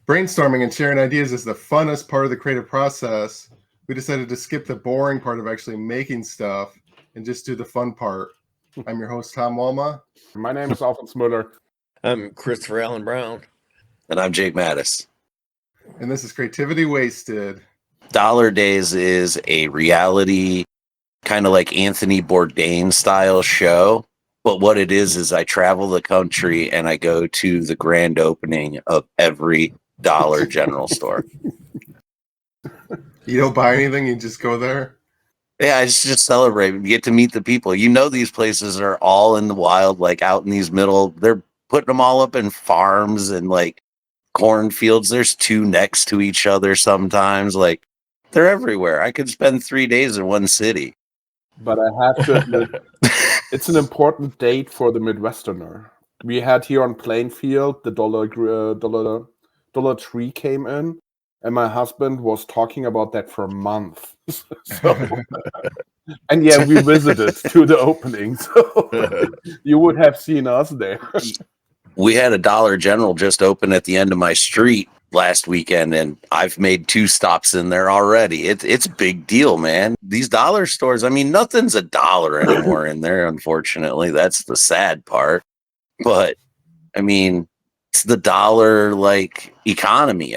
Brainstorming and sharing ideas is the funnest part of the creative process. We decided to skip the boring part of actually making stuff and just do the fun part. I'm your host, Tom Walma. My name is Alphonse Muller. I'm Christopher Allen Brown. And I'm Jake Mattis. And this is Creativity Wasted. Dollar Days is a reality, kind of like Anthony Bourdain-style show. But what it is I travel the country and I go to the grand opening of every Dollar General store. You don't buy anything, you just go there? Yeah, I just celebrate. You get to meet the people. You know, these places are all in the wild, like out in these they're putting them all up in farms and like cornfields. There's two next to each other sometimes. Like, they're everywhere. I could spend 3 days in one city. But I have to admit, it's an important date for the Midwesterner. We had here on Plainfield, the Dollar Tree came in, and my husband was talking about that for a month. And yeah, we visited to the opening, so you would have seen us there. We had a Dollar General just open at the end of my street last weekend, and I've made 2 stops in there already. It's a big deal, man. These dollar stores, I mean, nothing's a dollar anymore in there, unfortunately. That's the sad part. But, I mean, it's the dollar, like, economy.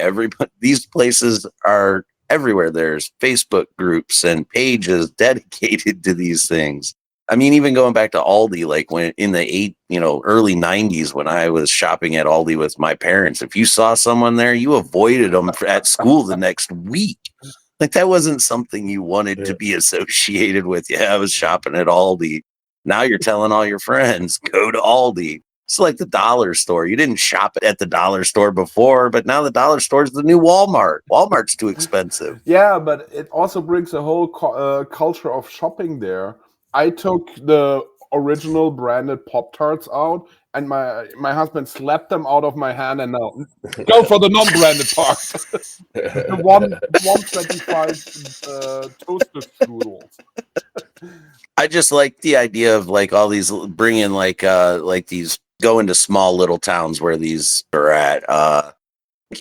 These places are everywhere. There's Facebook groups and pages dedicated to these things. I mean, even going back to Aldi, like when in the early 90s, when I was shopping at Aldi with my parents, if you saw someone there, you avoided them at school the next week. Like, that wasn't something you wanted to be associated with. Yeah, I was shopping at Aldi. Now you're telling all your friends, go to Aldi. It's like the dollar store. You didn't shop at the dollar store before, but now the dollar store is the new Walmart. Walmart's too expensive. Yeah, but it also brings a whole culture of shopping there. I took the original branded Pop-Tarts out, and my husband slapped them out of my hand, and now go for the non-branded part. The 125 toaster strudels. I just like the idea of like all these bringing like these go into small little towns where these are at.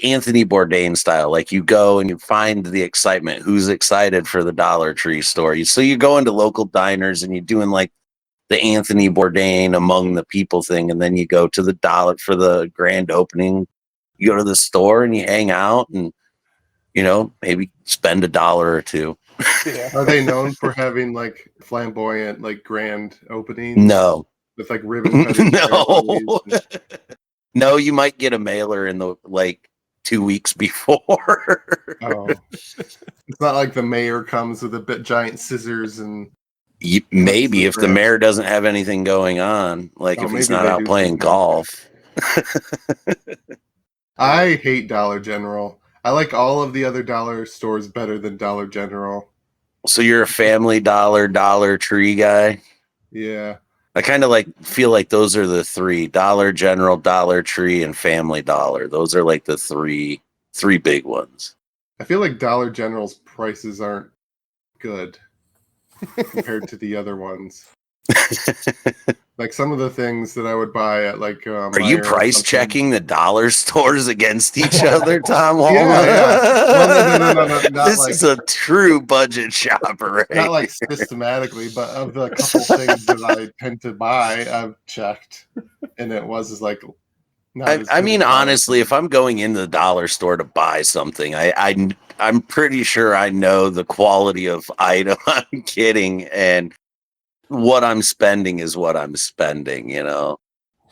Anthony Bourdain-style, like you go and you find the excitement. Who's excited for the Dollar Tree store? So you go into local diners and you're doing like the Anthony Bourdain among the people thing, and then you go to the dollar for the grand opening. You go to the store and you hang out and, maybe spend $1 or $2. Yeah. Are they known for having like flamboyant, like grand openings? No. With like ribbon cutting? No. No, you might get a mailer in the 2 weeks before. Oh, it's not like the mayor comes with a giant scissors and maybe if the mayor doesn't have anything going on, if he's not out playing golf. I hate Dollar General. I like all of the other dollar stores better than Dollar General. So you're a Family Dollar Tree guy? Yeah. I kind of feel like those are the 3: Dollar General, Dollar Tree, and Family Dollar. Those are like the three big ones. I feel like Dollar General's prices aren't good compared to the other ones. Like some of the things that I would buy at are you price checking the dollar stores against each other, Tom? Yeah. Well, no, this is a true budget shopper, right? Not like systematically, but of the couple things that I tend to buy, I've checked, and it was like. I mean, honestly, if I'm going into the dollar store to buy something, I'm pretty sure I know the quality of item I'm getting, and what I'm spending is what I'm spending.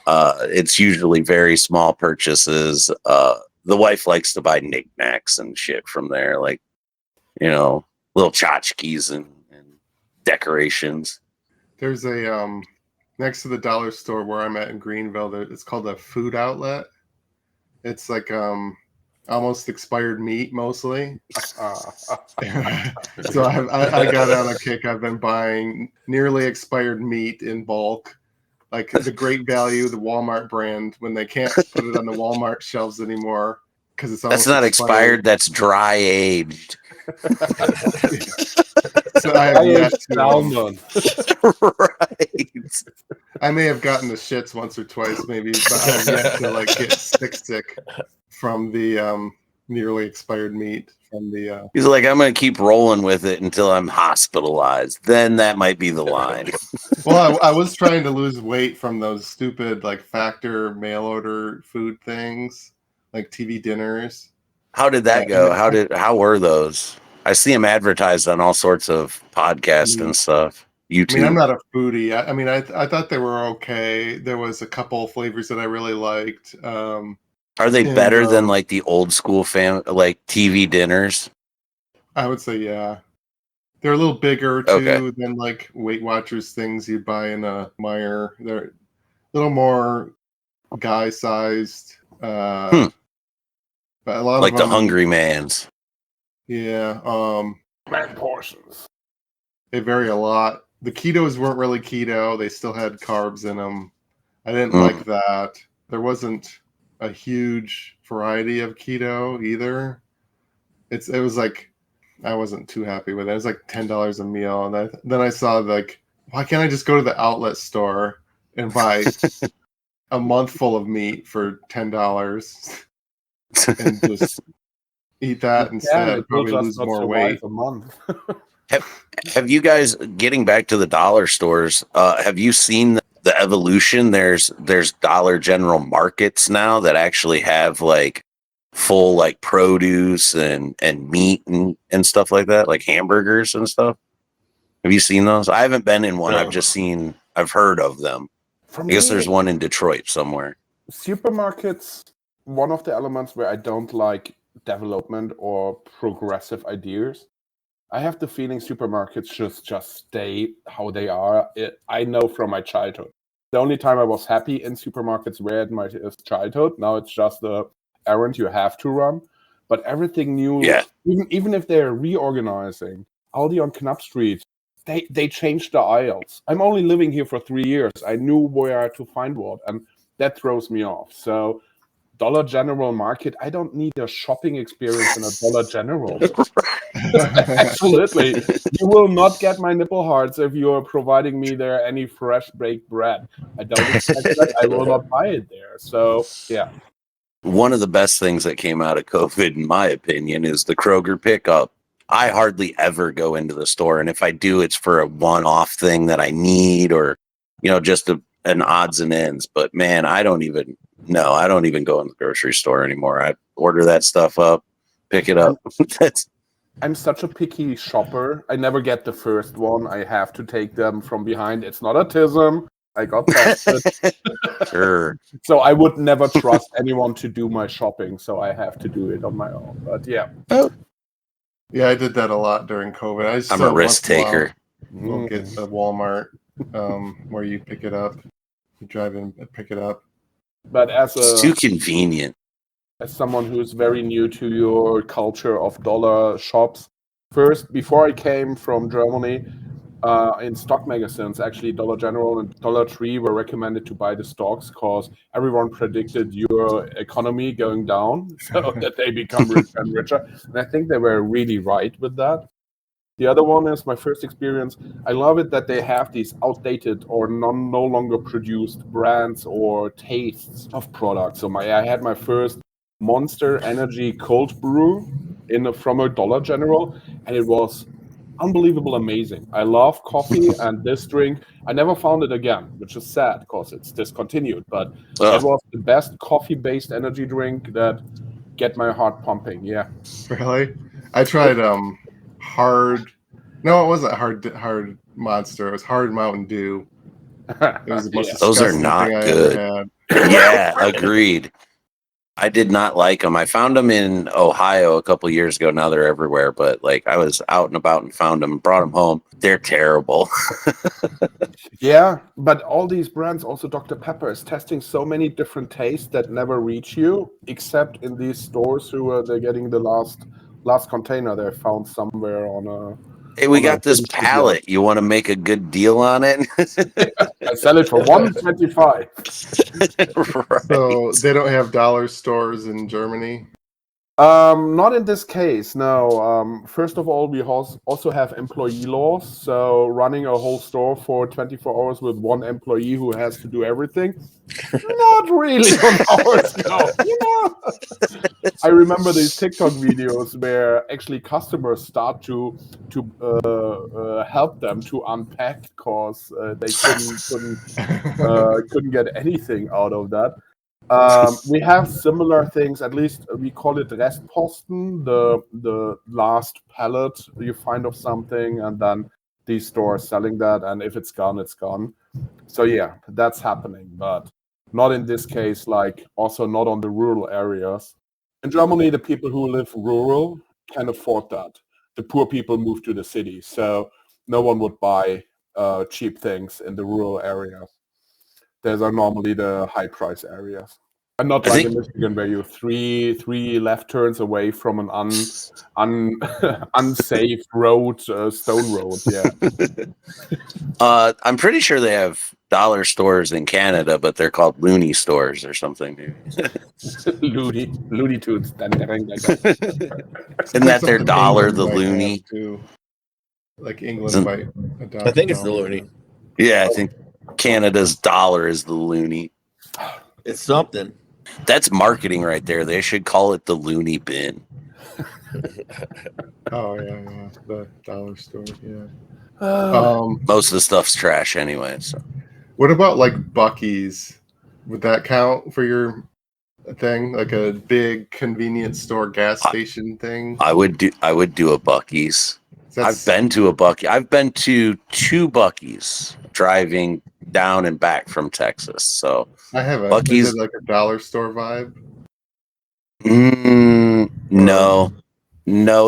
It's usually very small purchases. The wife likes to buy knickknacks and shit from there, little tchotchkes and decorations. There's a next to the dollar store where I'm at in Greenville, it's called a food outlet. It's like almost expired meat mostly. So I got on a kick. I've been buying nearly expired meat in bulk, like the Great Value, the Walmart brand, when they can't put it on the Walmart shelves anymore because it's almost that's not expired. That's dry aged. So I have yet to. Salmon. Right. I may have gotten the shits once or twice, maybe, but I have yet to like get sick from the nearly expired meat from the. He's like, I'm going to keep rolling with it until I'm hospitalized. Then that might be the line. Well, I was trying to lose weight from those stupid like factor mail order food things, like TV dinners. How did that go? How were those? I see them advertised on all sorts of podcasts and stuff. YouTube. I mean, I'm not a foodie. I mean, I thought they were okay. There was a couple flavors that I really liked. Are they better than like the old school like TV dinners? I would say, yeah. They're a little bigger too than like Weight Watchers things you'd buy in a Meijer. They're a little more guy-sized. But a lot like of them, the Hungry Man's. Yeah. Man portions. They vary a lot. The ketos weren't really keto. They still had carbs in them. I didn't like that. There wasn't a huge variety of keto either. It was like I wasn't too happy with it. It was like $10 a meal, and then I saw like, why can't I just go to the outlet store and buy a month full of meat for $10 and just eat that instead? Probably lose more weight. A month. Have you guys, getting back to the dollar stores, have you seen the evolution? There's Dollar General markets now that actually have like full like produce and meat and stuff like that, like hamburgers and stuff. Have you seen those? I haven't been in one. No. I've heard of them. I guess there's one in Detroit somewhere. Supermarkets, one of the elements where I don't like development or progressive ideas. I have the feeling supermarkets should just stay how they are. I know from my childhood. The only time I was happy in supermarkets were in my childhood. Now it's just the errand you have to run. But everything new, even if they're reorganizing, Aldi on Knapp Street, they changed the aisles. I'm only living here for 3 years. I knew where to find what, and that throws me off. So Dollar General market, I don't need a shopping experience in a Dollar General. Absolutely. You will not get my nipple hearts if you are providing me there any fresh baked bread. I don't expect that. I will not buy it there. So, yeah. One of the best things that came out of COVID, in my opinion, is the Kroger pickup. I hardly ever go into the store. And if I do, it's for a one-off thing that I need or, just an odds and ends. But man, I don't even go in the grocery store anymore. I order that stuff up, pick it up. I'm such a picky shopper. I never get the first one. I have to take them from behind. It's not autism. I got tested. Sure. So I would never trust anyone to do my shopping. So I have to do it on my own. But yeah. Yeah, I did that a lot during COVID. I'm a risk taker. We'll get a Walmart where you pick it up. You drive in and pick it up. But it's too convenient. As someone who's very new to your culture of dollar shops, first, before I came from Germany, in stock magazines, actually Dollar General and Dollar Tree were recommended to buy the stocks because everyone predicted your economy going down so that they become richer and richer. And I think they were really right with that. The other one is my first experience. I love it that they have these outdated or no longer produced brands or tastes of products. So I had my first Monster Energy Cold Brew from a Dollar General, and it was unbelievable amazing. I love coffee, and this drink, I never found it again, which is sad because it's discontinued, but it was the best coffee-based energy drink that get my heart pumping. Yeah. Really? I tried hard. No, it wasn't hard Monster. It was hard Mountain Dew. It was the most those are not good. Yeah, agreed. I did not like them. I found them in Ohio a couple years ago. Now they're everywhere. But like I was out and about and found them, brought them home. They're terrible. Yeah, but all these brands, also Dr. Pepper, is testing so many different tastes that never reach you, except in these stores who they're getting the last container they found somewhere on a. Hey, we got this pallet. You want to make a good deal on it? I sell it for $1.25. Right. So they don't have dollar stores in Germany? Not in this case, no. First of all, we also have employee laws. So running a whole store for 24 hours with one employee who has to do everything, not really on our scope. I remember these TikTok videos where actually customers start to help them to unpack because they couldn't get anything out of that. We have similar things. At least we call it Restposten, the last pallet you find of something, and then these stores selling that. And if it's gone, it's gone. So yeah, that's happening, but not in this case. Like also not on the rural areas. In Germany, the people who live rural can afford that. The poor people move to the city, so no one would buy cheap things in the rural areas. Those are normally the high price areas, and not I like think- in Michigan where you three left turns away from an unsafe road, stone road. Yeah, I'm pretty sure they have dollar stores in Canada, but they're called loony stores or something. Looney Tunes. Isn't that their Something dollar, England the might have, loony? too. Like England Isn't- might adopt I think it's the dollar. loony. Yeah, I think Canada's dollar is the loony. It's something. That's marketing right there. They should call it the loony bin. Oh yeah, the dollar store. Yeah. Most of the stuff's trash anyway. So What about like Buc-ee's? Would that count for your thing? Like a big convenience store gas station thing? I would do a Buc-ee's. That's- I've been to a Buc-ee. I've been to 2 Buc-ee's driving down and back from Texas. So I haven't. Buc-ee's- Is it like a dollar store vibe? no,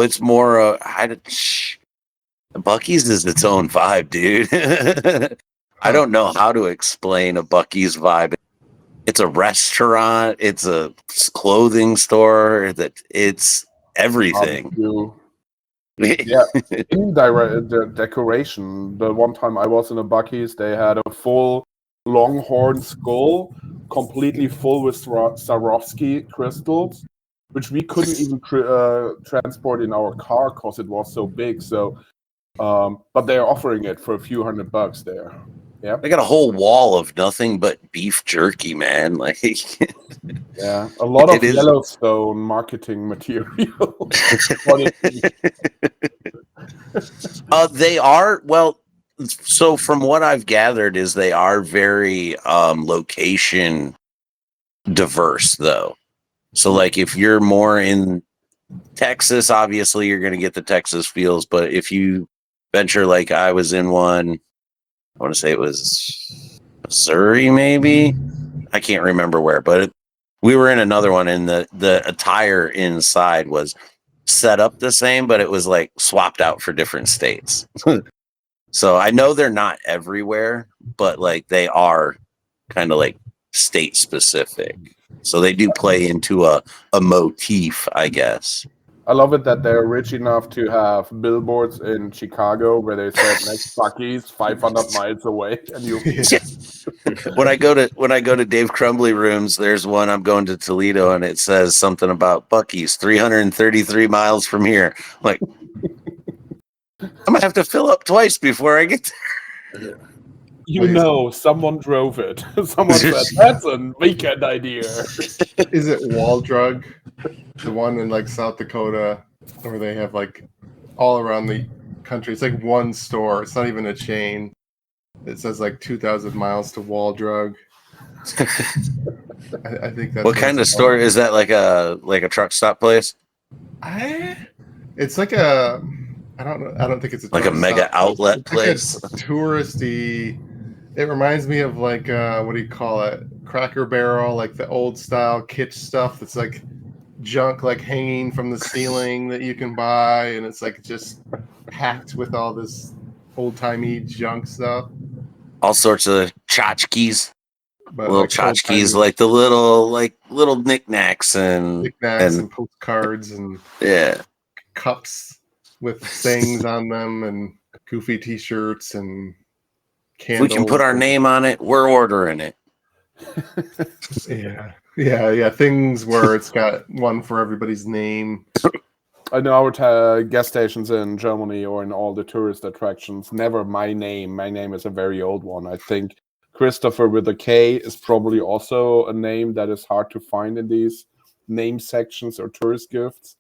it's more. Buc-ee's is its own vibe, dude. I don't know how to explain a Buc-ee's vibe. It's a restaurant. It's a clothing store. It's everything. Yeah, indirect decoration. The one time I was in a Buc-ee's, they had a full longhorn skull, completely full with Swarovski crystals, which we couldn't even transport in our car because it was so big. So, but they're offering it for a few $100 there. Yeah, They got a whole wall of nothing but beef jerky, man. Like, yeah, a lot of It is- Yellowstone marketing material. they are well. So from what I've gathered, is they are very location diverse, though. So like, if you're more in Texas, obviously you're going to get the Texas feels. But if you venture, like I was in one, I want to say it was Missouri, maybe. I can't remember where, but we were in another one, and the attire inside was set up the same, but it was like swapped out for different states. So I know they're not everywhere, but like they are kind of like state specific. So they do play into a motif, I guess. I love it that they're rich enough to have billboards in Chicago where they said next Buc-ee's 500 miles away, and you. When I go to Dave Crumbly rooms, there's one. I'm going to Toledo, and it says something about Buc-ee's 333 miles from here. I'm like, I'm gonna have to fill up twice before I get there. You know, someone drove it. Someone said, that's a weekend idea. Is it Wall Drug? The one in like South Dakota where they have like all around the country. It's like one store. It's not even a chain. It says like 2,000 miles to Wall Drug. I think that's What kind of store is that? Like a truck stop place? It's like a. I don't know. I don't think it's a Like a truck mega stop. outlet It's place? like a touristy. It reminds me of like what do you call it? Cracker Barrel, like the old style kitsch stuff that's like junk like hanging from the ceiling that you can buy, and it's like just packed with all this old timey junk stuff. All sorts of tchotchkes, But little like tchotchkes, like the little knickknacks and knickknacks and postcards and yeah. cups with sayings on them and goofy T-shirts and If we candles. can put our name on it, we're ordering it. Yeah. Yeah. Things where it's got one for everybody's name. I know our gas stations in Germany or in all the tourist attractions, never my name. My name is a very old one. I think Christopher with a K is probably also a name that is hard to find in these name sections or tourist gifts.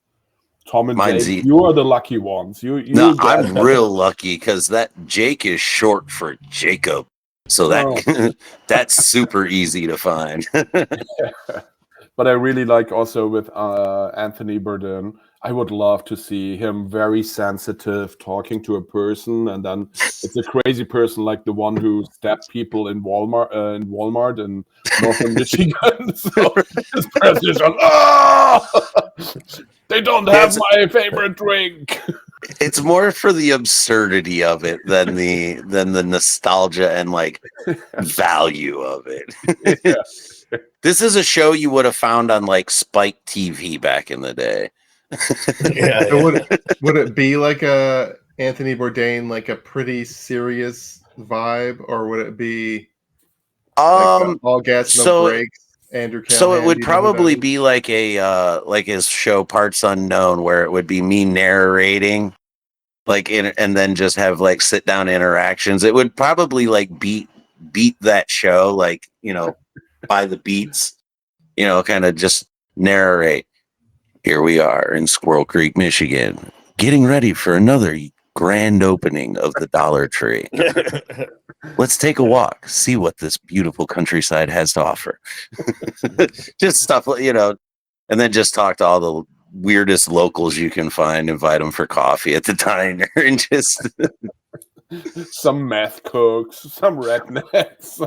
Tom and Mine's Jake, you are the lucky ones. You No, get I'm real lucky because that Jake is short for Jacob. So that that's super easy to find. But I really like also with Anthony Bourdain. I would love to see him very sensitive talking to a person, and then it's a crazy person like the one who stabbed people in Walmart in northern Michigan. So this person is like, oh, they don't have my favorite drink. It's more for the absurdity of it than the nostalgia and like value of it. Yeah. This is a show you would have found on like Spike TV back in the day. So would it be like a Anthony Bourdain, like a pretty serious vibe, or would it be like all gas no brakes? Andrew Callahan. So it would probably be like like his show Parts Unknown, where it would be me narrating, like and then just have like sit down interactions. It would probably like beat that show, like, you know, by the beats, you know, kind of just narrate. Here we are in Squirrel Creek, Michigan, getting ready for another grand opening of the Dollar Tree. Let's take a walk, see what this beautiful countryside has to offer. Just stuff, you know, and then just talk to all the weirdest locals you can find, invite them for coffee at the diner, and just some meth cooks, some rednecks.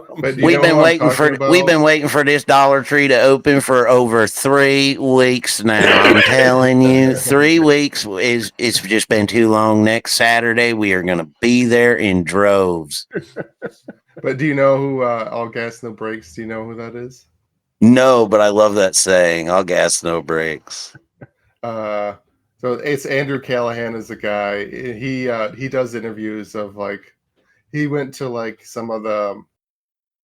We've been waiting for this Dollar Tree to open for over 3 weeks now. I'm telling you, 3 weeks it's just been too long. Next Saturday we are going to be there in droves. But do you know who all gas no brakes? Do you know who that is? No, but I love that saying, all gas no brakes. So it's Andrew Callahan is the guy. He does interviews of like he went to like some of the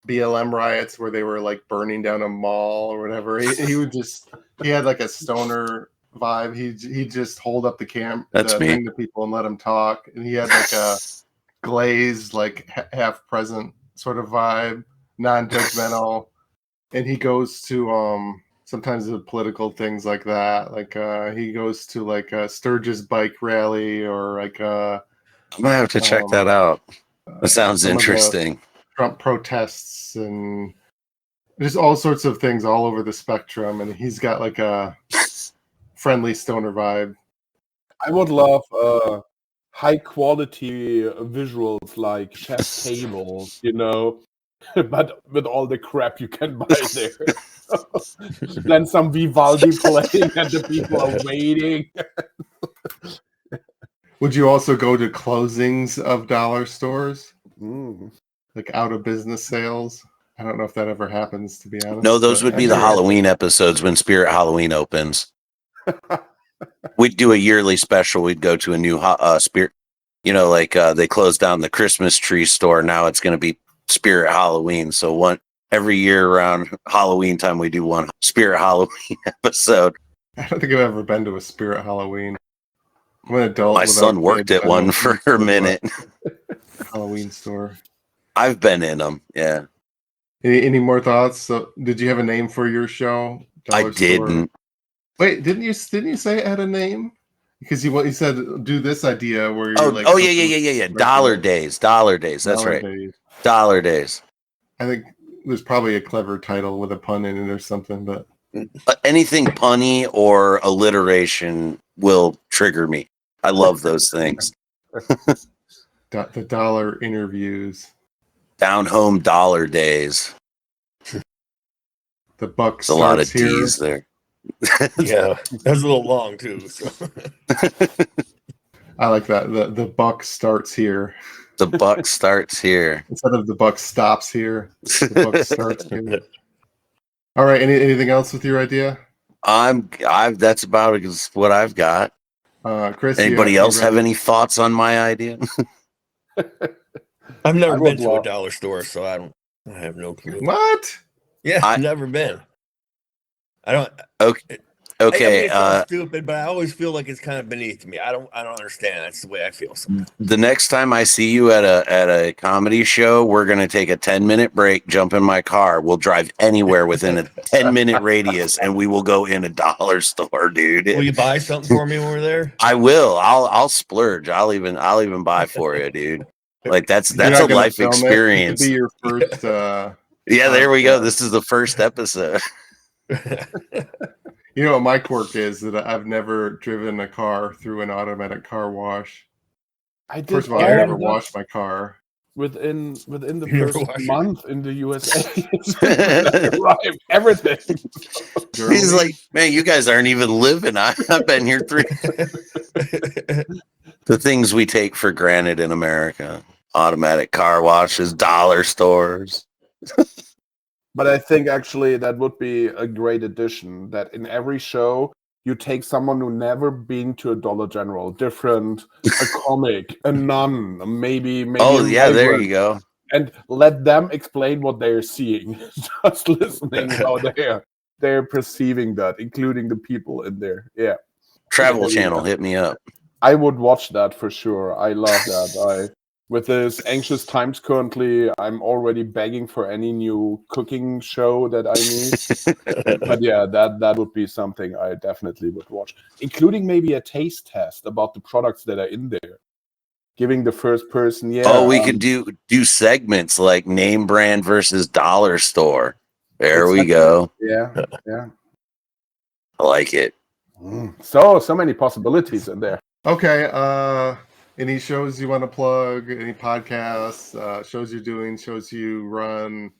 BLM riots where they were like burning down a mall or whatever. He had like a stoner vibe. He just hold up the thing to people and let them talk. And he had like a glazed, like half present sort of vibe, non-judgmental. And he goes to sometimes the political things like that. Like he goes to like a Sturgis bike rally or like I'm gonna have to check that out. That sounds interesting. Trump protests and just all sorts of things all over the spectrum. And he's got like a friendly stoner vibe. I would love high quality visuals like chef tables, you know, but with all the crap you can buy there. Then some Vivaldi playing and the people are waiting. Would you also go to closings of dollar stores? Mm. Like out of business sales? I don't know if that ever happens, to be honest. No, those would be the Halloween episodes when Spirit Halloween opens. We'd do a yearly special. We'd go to a new Spirit, you know, like they closed down the Christmas tree store. Now it's going to be Spirit Halloween. So every year around Halloween time, we do one Spirit Halloween episode. I don't think I've ever been to a Spirit Halloween. I'm an adult. My son worked at one for a minute. Halloween store. I've been in them. Yeah. Any more thoughts? So, did you have a name for your show? I didn't. Wait, didn't you say it had a name? Because you said do this idea where you're yeah. Dollar Days. That's right. Dollar Days. I think there's probably a clever title with a pun in it or something, but anything punny or alliteration will trigger me. I love those things. The dollar interviews. Down home dollar days. The buck starts a lot of here. D's there. Yeah, that's a little long too. So. I like that. The buck starts here. The buck starts here. Instead of the buck stops here, the buck starts here. All right. Anything else with your idea? That's about what I've got. Chris, anybody else have any thoughts on my idea? I've never been to a dollar store, so I have no clue. What? Yeah, I've never been. I don't. Okay. I mean, Okay. it sounds stupid, but I always feel like it's kind of beneath me. I don't understand. That's the way I feel sometimes. The next time I see you at a comedy show, we're gonna take a 10-minute break, jump in my car. We'll drive anywhere within a 10-minute radius, and we will go in a dollar store, dude. Will you buy something for me when we're there? I will. I'll splurge. I'll even buy for you, dude. Like that's You're a not gonna life film it. This could experience. be your first. Yeah, there we go. podcast. This is the first episode. You know what my quirk is? That I've never driven a car through an automatic car wash. I did First of all, I Yeah. never washed my car. within the You never first wash it. month in the USA. Arrived, everything. He's like, man, you guys aren't even living. I've been here the things we take for granted in America. Automatic car washes, dollar stores. But I think actually that would be a great addition. That in every show you take someone who never been to a Dollar General, different, a comic, a nun, maybe. Oh, a yeah, there migrant, you go. and let them explain what they're seeing. Just listening how they're perceiving that, including the people in there. Yeah, Travel Channel, hit me up. I would watch that for sure. I love that. With this anxious times currently, I'm already begging for any new cooking show that I need. But yeah, that would be something I definitely would watch, including maybe a taste test about the products that are in there. Giving the first person, We could do segments like name brand versus dollar store. There we go. Yeah. I like it. So many possibilities in there. Okay. Any shows you want to plug? Any podcasts? Shows you're doing? Shows you run?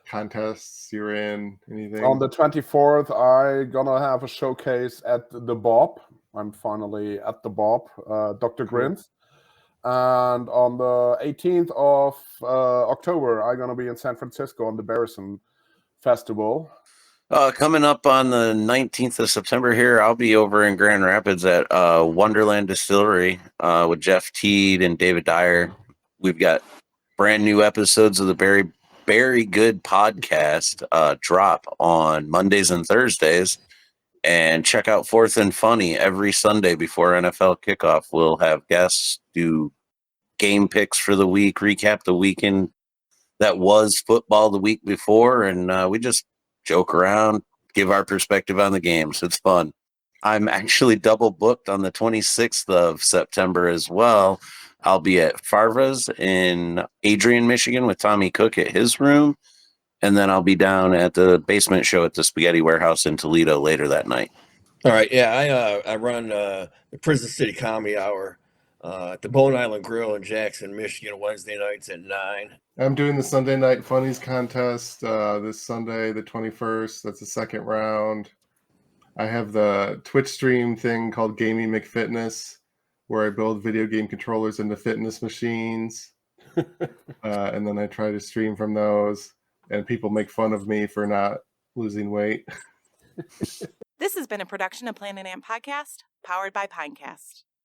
Contests you're in? Anything? On the 24th, I'm gonna have a showcase at the Bob. I'm finally at the Bob, Dr. Grins. And on the 18th of October, I'm gonna be in San Francisco on the Barrison Festival. Coming up on the 19th of September here, I'll be over in Grand Rapids at Wonderland Distillery with Jeff Teed and David Dyer. We've got brand new episodes of the Very Good podcast drop on Mondays and Thursdays. And check out Fourth and Funny every Sunday before NFL kickoff. We'll have guests do game picks for the week, recap the weekend that was football the week before, and we just joke around, give our perspective on the games. It's fun. I'm actually double booked on the 26th of September as well. I'll be at Farva's in Adrian, Michigan with Tommy Cook at his room. And then I'll be down at the basement show at the Spaghetti Warehouse in Toledo later that night. All right. Yeah, I run the Prison City Comedy Hour at the Bone Island Grill in Jackson, Michigan, Wednesday nights at 9. I'm doing the Sunday Night Funnies contest this Sunday, the 21st. That's the second round. I have the Twitch stream thing called Gaming McFitness, where I build video game controllers into fitness machines. And then I try to stream from those. And people make fun of me for not losing weight. This has been a production of Planet Amp Podcast, powered by Pinecast.